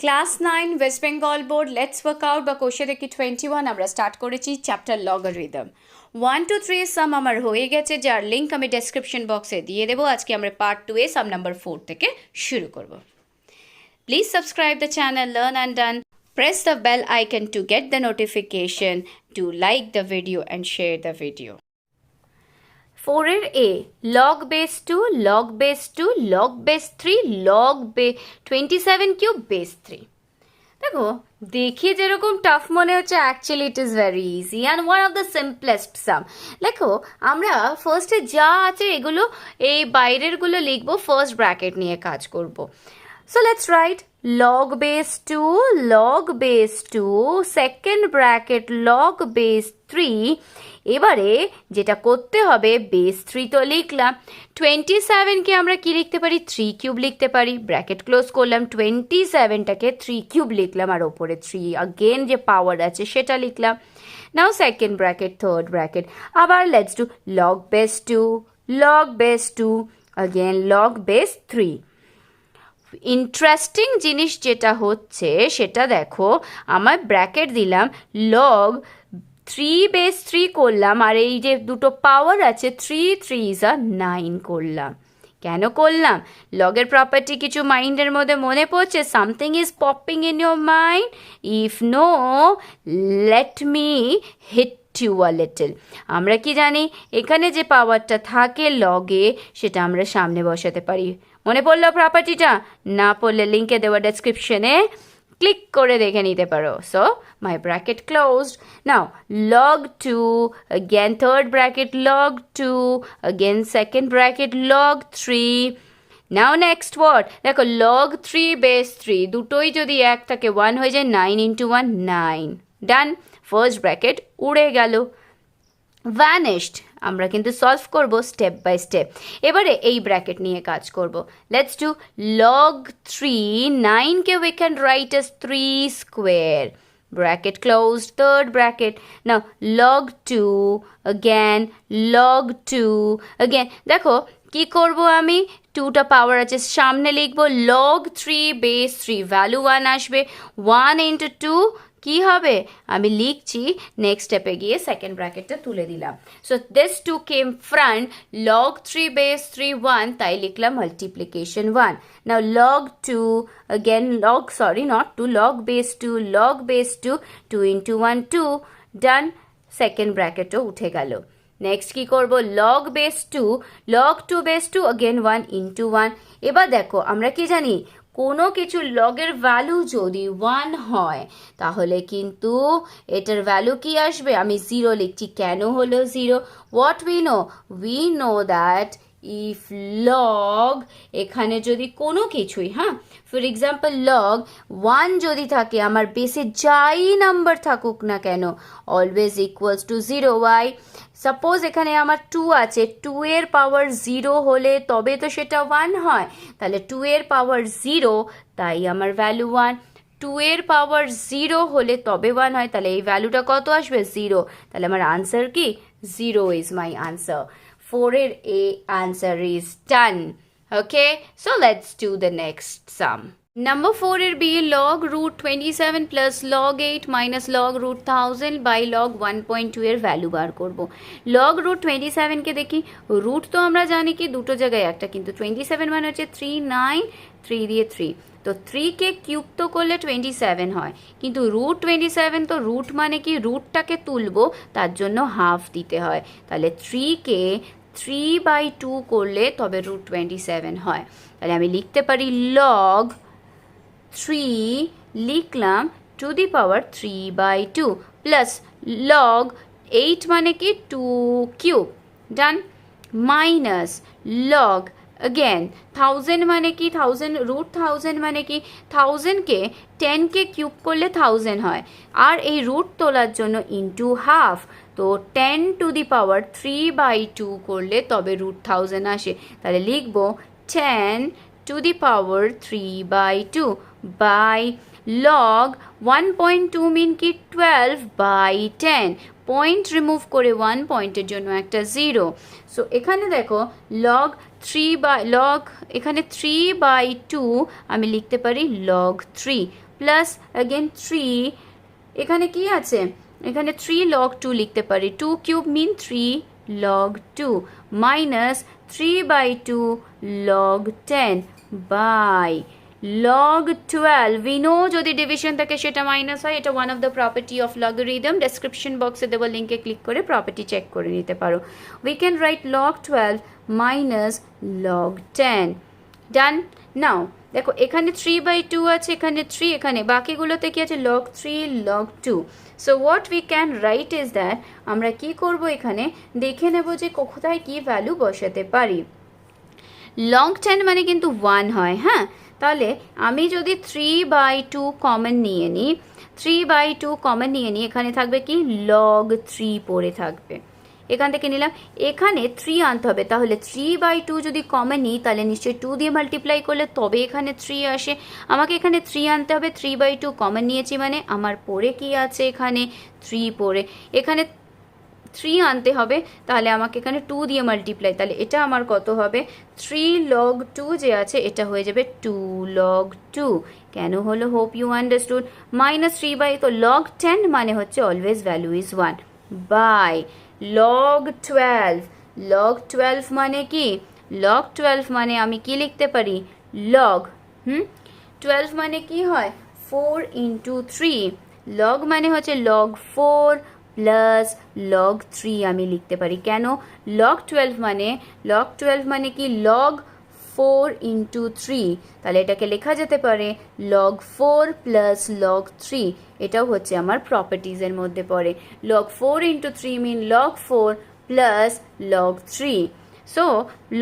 Class 9 West Bengal board let's workout বা কোষে দেখি 21 আমরা স্টার্ট করেছি চ্যাপ্টার লগারিদম 1 to 3 সাম আমার হয়ে গেছে, যার লিঙ্ক আমি ডেসক্রিপশন বক্সে দিয়ে দেবো। আজকে আমরা পার্ট 2 এ সাম নাম্বার 4 থেকে শুরু করব। Please subscribe the channel, learn and done, press the bell icon to get the notification, to like the video and share the video. 4 এর A log base 2 log base 2 log base 3 log base 27 cube base 3। দেখো দেখে যেরকম tough মনে হচ্ছে, actually it is very easy and one of the simplest sum. দেখো আমরা ফার্স্টে যা আছে এগুলো এই বাইরেরগুলো লিখবো, ফার্স্ট ব্র্যাকেট নিয়ে কাজ করব। So let's write log base 2 log base 2 second bracket log base 3। এবারে যেটা করতে হবে, বেস 3 তো লিখলাম, 27কে আমরা কি লিখতে পারি, 3 কিউব লিখতে পারি। ব্র্যাকেট ক্লোজ করলাম, 27টাকে 3 কিউব লিখলাম, আর ওপরে 3 আগেন যে পাওয়ার আছে সেটা লিখলাম। নাও সেকেন্ড ব্র্যাকেট থার্ড ব্র্যাকেট, আবার let's do log base 2 log base 2 again log base 3। Interesting জিনিস যেটা হচ্ছে সেটা দেখো, আমার ব্র্যাকেট দিলাম, লগ 3 বেস 3 করলাম, আর এই যে দুটো পাওয়ার আছে 3 3 9 করলাম। কেন করলাম? লগের প্রপার্টি কিছু মাইন্ডের মধ্যে মনে পড়ছে? Something is popping in your mind? If no, let me hit you a little. আমরা কি জানি, এখানে যে পাওয়ারটা থাকে লগে সেটা আমরা সামনে বসাতে পারি। মনে পড়লো প্রপার্টিটা? না পড়লে লিঙ্কে দেওয়া ডেসক্রিপশনে ক্লিক করে দেখে নিতে পারো। So my bracket closed. Now log 2 again third bracket log 2 again second bracket log 3। Now next word দেখো, log 3 base 3 দুটোই যদি এক থাকে 1 হয়ে যায়, 9 into 1 9। ডান, ফার্স্ট ব্র্যাকেট উড়ে গেল, ভ্যানিশড। আমরা কিন্তু সলভ করব স্টেপ বাই স্টেপ। এবারে এই ব্র্যাকেট নিয়ে কাজ করব। লেটস ডু log 3 9কে we can write as 3 square, bracket closed, third bracket. Now log 2 again log 2 again। দেখো কি করব, আমি 2টা পাওয়ার আছে সামনে লিখবো, log 3 base 3 ভ্যালু 1 আসবে, 1 into 2 কি হবে, আমি লিখছি নেক্সট স্টেপে গিয়ে সেকেন্ড ব্র্যাকেটটা তুলে দিলাম। So this 2 came front, log 3 base 3 1, তাই লিখলাম multiplication 1। Now log 2 again log, sorry not 2, log base 2 log base 2 2 into 1 2। Done, second ব্র্যাকেটও উঠে গেল। নেক্সট কি করব, log base 2 log 2 base 2 again 1 into 1। এবার দেখো আমরা কি জানি, কোনো কিছু লগের ভ্যালু যদি 1 হয় তাহলে কিন্তু এটার ভ্যালু কি আসবে, আমি 0 লিখছি। কেন হলো 0? What we know that if log, এখানে যদি কোনো কিছুই, হ্যাঁ ফর এক্সাম্পল log 1 যদি থাকে, আমার বেসে যাই নাম্বার থাকুক না কেন, always equals to 0। Why? Suppose এখানে আমার 2 আছে, 2 এর পাওয়ার 0 হলে তবে তো সেটা 1 হয়, তাহলে 2 এর পাওয়ার 0, তাই আমার ভ্যালু 1। 2 এর পাওয়ার 0 হলে তবে 1 হয়, তাহলে এই ভ্যালুটা কত আসবে, 0। তাহলে আমার আনসার কি, 0 ইজ মাই আনসার। 4 এর A answer is done. Okay, so let's do the next sum. Number 4 এর B log root 27 plus log 8 minus log root 1000 by log 1.2 এর ভ্যালু বার করব। log root 27 কে দেখি, রুট তো আমরা জানি কি দুটো জায়গায় একটা, কিন্তু 27 মানে হচ্ছে 3 9, 3 দিয়ে 3, তো 3কে কিউব তো করলে 27 হয়, কিন্তু রুট 27 তো রুট মানে কি রুটটাকে তুলবো, তার জন্য হাফ দিতে হয়, তাহলে 3কে 3/2 করলে তবে রুট 27 হয়। তাহলে আমি লিখতে পারি log 3 লিখলাম two the power 3/2 plus log 8 মানে কি 2 কিউব, ডান, মাইনাস log again 1000 মানে কি 1000, রুট 1000 মানে কি 1000কে 10কে কিউব করলে 1000 হয়, আর এই রুট তোলার জন্য ইন্টু হাফ, তো 10 টু দি পাওয়ার 3/2 করলে তবে রুট 1000 আসে। তাহলে লিখবো 10 to the power 3/2 by log 1.2 mean কি 12/10, পয়েন্ট রিমুভ করে 1 পয়েন্টের জন্য একটা 0। সো এখানে দেখো log 3 বাই log, এখানে 3/2 আমি লিখতে পারি log 3 প্লাস অ্যাগেন 3, এখানে কি আছে, এখানে 3 log 2 লিখতে পারি, 2 cube mean 3 log 2 minus 3/2 log 10 by log 12, we know যদি ডিভিশন থাকে সেটা মাইনাস হয়, এটা one of the property of logarithm, description বক্সে দেওয়া লিঙ্কে ক্লিক করে প্রপার্টি চেক করে নিতে পারো। We can right log 12 minus log 10, ডান। নাও দেখো এখানে 3/2 আছে, এখানে 3, এখানে বাকিগুলোতে কি আছে log 3 log 2। So what we can right is that, আমরা কি করব এখানে দেখে নেব যে কোথায় কি ভ্যালু বসাতে পারি। log 10 মানে কিন্তু 1 হয়, হ্যাঁ, তাহলে আমি যদি 3/2 কমন নিয়ে নিই, 3/2 কমন নিয়ে নিই, এখানে থাকবে কি log 3 পড়ে থাকবে, এখান থেকে নিলাম, এখানে 3 আনতে হবে, তাহলে 3/2 যদি কমন নিই তাহলে নিশ্চয়ই 2 দিয়ে মাল্টিপ্লাই করলে তবে এখানে 3 আসে, আমাকে এখানে 3 আনতে হবে, 3/2 কমন নিয়েছি মানে আমার পড়ে কি আছে এখানে 3 পড়ে, এখানে 3 আনতে হবে, তাহলে আমাকে এখানে 2 দিয়ে মাল্টিপ্লাই, তাহলে এটা আমার কত হবে 3 log 2 যে আছে এটা হয়ে যাবে 2 log 2, কেন হলো, হোপ ইউ আন্ডারস্টুড, মাইনাস 3 তো log 10 মানে হচ্ছে always value is 1 by log 12, log 12 মানে কি, log 12 মানে আমি কি লিখতে পারি log 12 মানে কি হয় 4 into 3, log মানে হচ্ছে log 4 প্লাস log 3 আমি লিখতে পারি, কেন log 12 মানে কি log 4 into 3, তাহলে এটাকে লেখা যেতে পারে log 4 প্লাস log 3, এটাও হচ্ছে আমার প্রপার্টিজের মধ্যে পড়ে, log 4 into 3 মিন log 4 plus log 3। So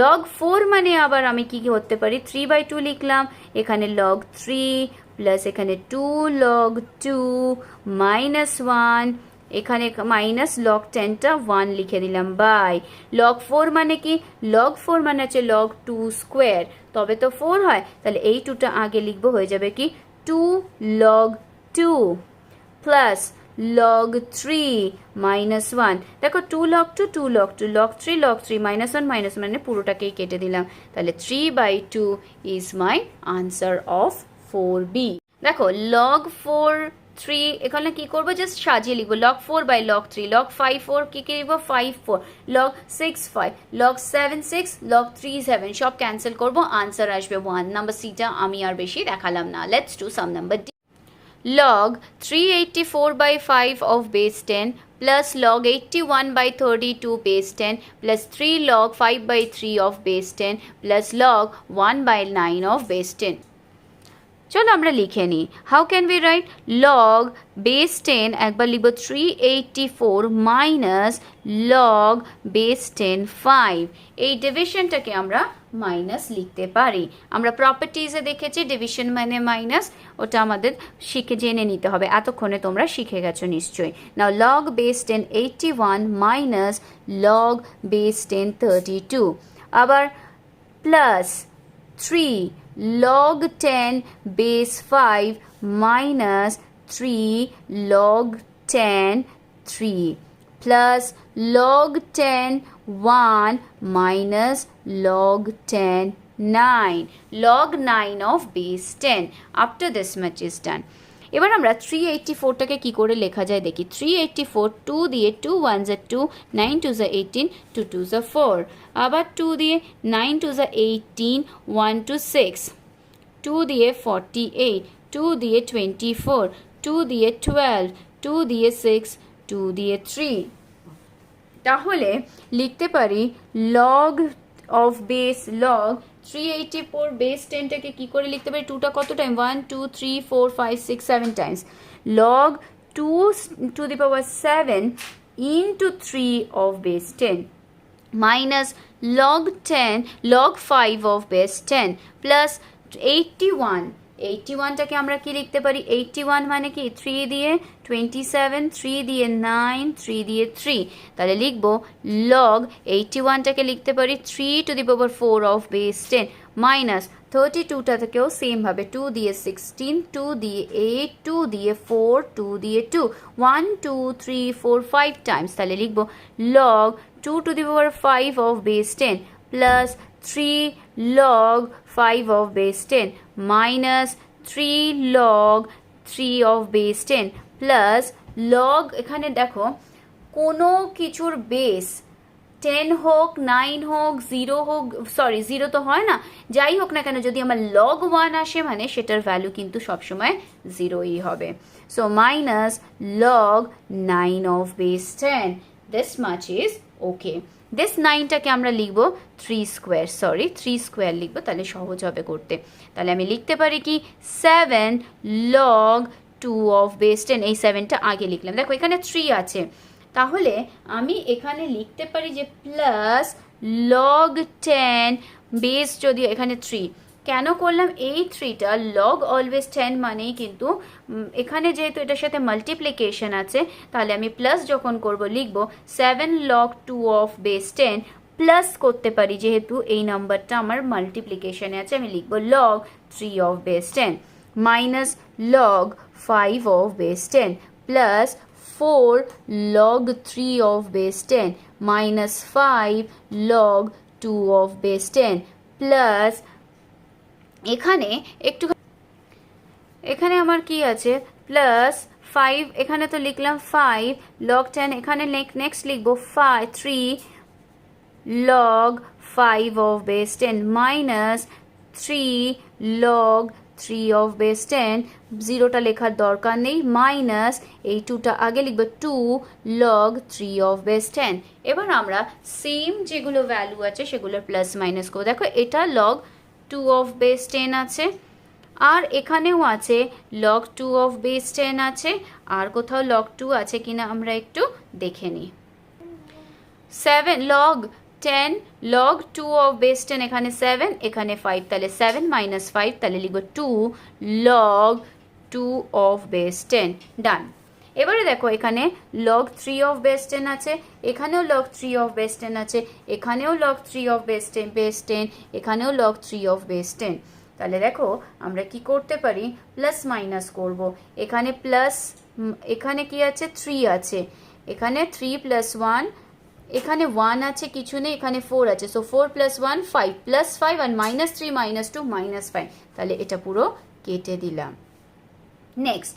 log 4 মানে আবার আমি কি করতে পারি 3/2 লিখলাম, এখানে log 3 প্লাস এখানে 2 log 2 মাইনাস 1, এখানে মাইনাস log 10টা 1 লিখে দিলাম বাই log 4 মানে কি, log 4 মানে হচ্ছে log 2 স্কোয়ার, তবে তো 4 হয়, তাহলে এই 2টা আগে লিখবো, হয়ে যাবে কি 2 log 2 প্লাস log 3 মাইনাস 1, দেখো 2 log 2 2 log 2 log 3 log 3 minus 1 minus মানে পুরোটাকেই কেটে দিলাম, তাহলে 3/2 is my answer of 4B। দেখো log 4 3 এখানে কি করবো, জাস্ট সাজিয়ে লিখবো log 4 বাই log 3, log 5 4 কি লিখবো 5 4, log 6 5, log 7 6, log 3 7, সব ক্যান্সেল করবো, আনসার আসবে 1, নাম্বার সিটা আমি আর বেশি দেখালাম না। Let's do some number D. log 384 by 5 of base 10 plus log 81 by 32 base 10 plus 3 log 5 by 3 of base 10 plus log 1 by 9 of base 10। চলো আমরা লিখে নিই, how can we write log base 10, একবার লিখব 384 মাইনাস log বেস 10 5, এই ডিভিশনটাকে আমরা minus লিখতে পারি, আমরা প্রপার্টিজে দেখেছি ডিভিশন মানে মাইনাস, ওটা আমাদের জেনে নিতে হবে, এতক্ষণে তোমরা শিখে গেছো নিশ্চয়ই। নাও log base 10 81 minus log base 10 32, আবার plus 3 log 10 base 5 minus 3 log 10 3 plus log 10 1 minus log 10 9, log 9 of base 10, up to this much is done। এবার আমরা 384টাকে কি করে লেখা যায় দেখি, 384 2 দিয়ে 2 1 যা 2, 9 2 যা 18, 2 2 যা 4, আবার 2 দিয়ে 9 2 যা 18, 1 2 6, 2 দিয়ে 48, 2 দিয়ে 24, 2 দিয়ে 12, 2 দিয়ে 6, 2 দিয়ে 3, তাহলে লিখতে পারি log of base log 384 base 10টাকে কি করে লিখতে পারি, 2টা কত time 1 2 3 4 5 6 7 Times, log 2 to the power 7 into 3 of base 10 minus log 10 log 5 of base 10 plus 81, 81টাকে আমরা কি লিখতে পারি, 81 মানে কি 3 দিয়ে 27, 3 দিয়ে 9, 3 দিয়ে 3, তাহলে লিখবো log 81টাকে লিখতে পারি 3 to the power 4 of base 10 minus 32টা থেকেও সেম ভাবে 2 দিয়ে 16, 2 দিয়ে 8, 2 দিয়ে 4, 2 দিয়ে 2, 1 2 3 4 5 টাইমস, তাহলে লিখবো log 2 to the power 5 of base 10 plus 3 log 5 of base 10 minus 3 log 3 of base 10 plus log, এখানে দেখো কোনো কিছুর বেস 10 হোক, 9 হোক, 0 হোক, সরি 0 তো হয় না, যাই হোক না কেন যদি আমার লগ 1 আসে মানে সেটার ভ্যালু কিন্তু সবসময় 0ই হবে। So minus log 9 of base 10, this much is okay. This 9টাকে আমরা লিখবো 3 স্কোয়ার, সরি 3 স্কোয়ার লিখবো, তাহলে সহজ হবে করতে। তাহলে আমি লিখতে পারি কি 7 লগ 2 অফ বেস 10, এই 7টা আগে লিখলাম, দেখো এখানে 3 আছে, তাহলে আমি এখানে লিখতে পারি যে প্লাস লগ 10 বেস, যদিও এখানে 3 কেন করলাম, এই 3টা লগ অলওয়েজ 10 মানেই কিন্তু এখানে যেহেতু এটার সাথে মাল্টিপ্লিকেশন আছে, তাহলে আমি প্লাস যখন করব লিখব 7 লগ 2 অফ বেস 10 প্লাস করতে পারি, যেহেতু এই নাম্বারটা আমার মাল্টিপ্লিকেশনে আছে আমি লিখব log 3 of base 10 minus log 5 of base 10 plus 4 log 3 of base 10 minus 5 log 2 of base 10 plus এখানে একটু, এখানে আমার কি আছে প্লাস 5, এখানে তো লিখলাম 5 log 10, এখানে নেক্সট লিখবো 3 log 5 of base 10 minus 3 log 3 of base 10, জিরোটা লেখার দরকার নেই, মাইনাস এই 2টা আগে লিখবো 2 log 3 of base 10। এবার আমরা সেম যেগুলো ভ্যালু আছে সেগুলোর প্লাস মাইনাস করবো, দেখো এটা log 2 of base 10 আছে, আর এখানেও আছে log 2 of base 10 আছে, আর কোথাও log 2 আছে কিনা আমরা একটু দেখে নিই। 7 log 10 log 2 of base 10, এখানে 7 এখানে 5, তাহলে 7 minus 5, তাহলে লিখব 2 log 2 of base 10, ডান। এবারে দেখো এখানে log 3 of base 10 আছে, এখানেও log 3 of base 10 আছে, এখানেও log 3 of base 10, এখানেও log 3 of base 10, তাহলে দেখো আমরা কি করতে পারি প্লাস মাইনাস করব, এখানে প্লাস, এখানে কি আছে 3 আছে, এখানে 3 প্লাস 1, এখানে 1 আছে কিছু নেই, এখানে 4 আছে, সো 4 প্লাস 1 5 প্লাস 5 আর মাইনাস 3 মাইনাস 2 মাইনাস 5, তাহলে এটা পুরো কেটে দিলাম। নেক্সট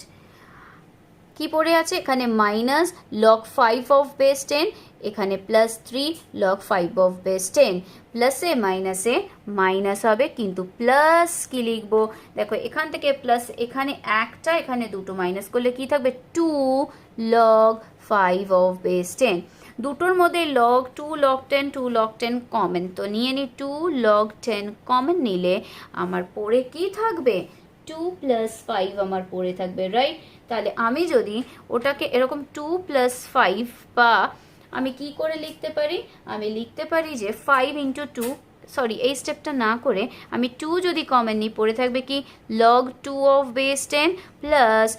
কি পড়ে আছে, এখানে মাইনাস লগ 5 অফ বেস 10, এখানে প্লাস 3 লগ 5 অফ বেস 10, প্লাসে মাইনাসে মাইনাস হবে, কিন্তু প্লাস কি লিখবো, দেখো এখান থেকে প্লাস, এখানে একটা এখানে দুটো মাইনাস করলে কি থাকবে 2 লগ 5 অফ বেস 10, দুটোর মধ্যে log 2 log 10 2 log 10 কমন, তো নিয়ে নি 2 log 10 কমন নিলে আমার পড়ে কি থাকবে 2 প্লাস 5 আমার পড়ে থাকবে, রাইট। তাহলে আমি যদি ওটাকে এরকম 2 প্লাস 5, বা আমি কি করে লিখতে পারি, আমি লিখতে পারি যে 5 ইন্টু 2, সরি এই স্টেপটা না করে আমি 2 যদি কমন নিই পড়ে থাকবে কি log 2 of base 10 plus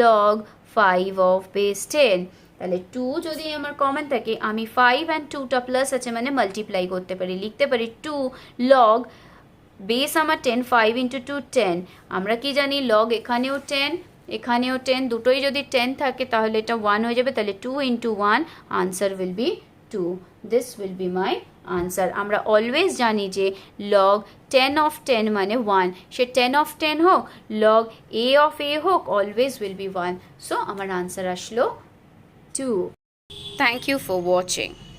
log 5 of base 10, তাহলে 2 যদি আমার কমন থাকে আমি 5 অ্যান্ড 2টা প্লাস আছে মানে মাল্টিপ্লাই করতে পারি, লিখতে পারি 2 লগ বেস আমার 10, 5 ইন্টু 2 10, আমরা কি জানি লগ এখানেও 10 এখানেও 10, দুটোই যদি 10 থাকে তাহলে এটা 1 হয়ে যাবে, তাহলে 2 into 1 answer will be 2, this will be my answer. আমরা অলওয়েজ জানি যে লগ 10 অফ 10 মানে 1, সে 10 অফ 10 হোক লগ a অফ a হোক অলওয়েজ উইল বি 1, সো আমার আনসার আসলো 2. Thank you for watching.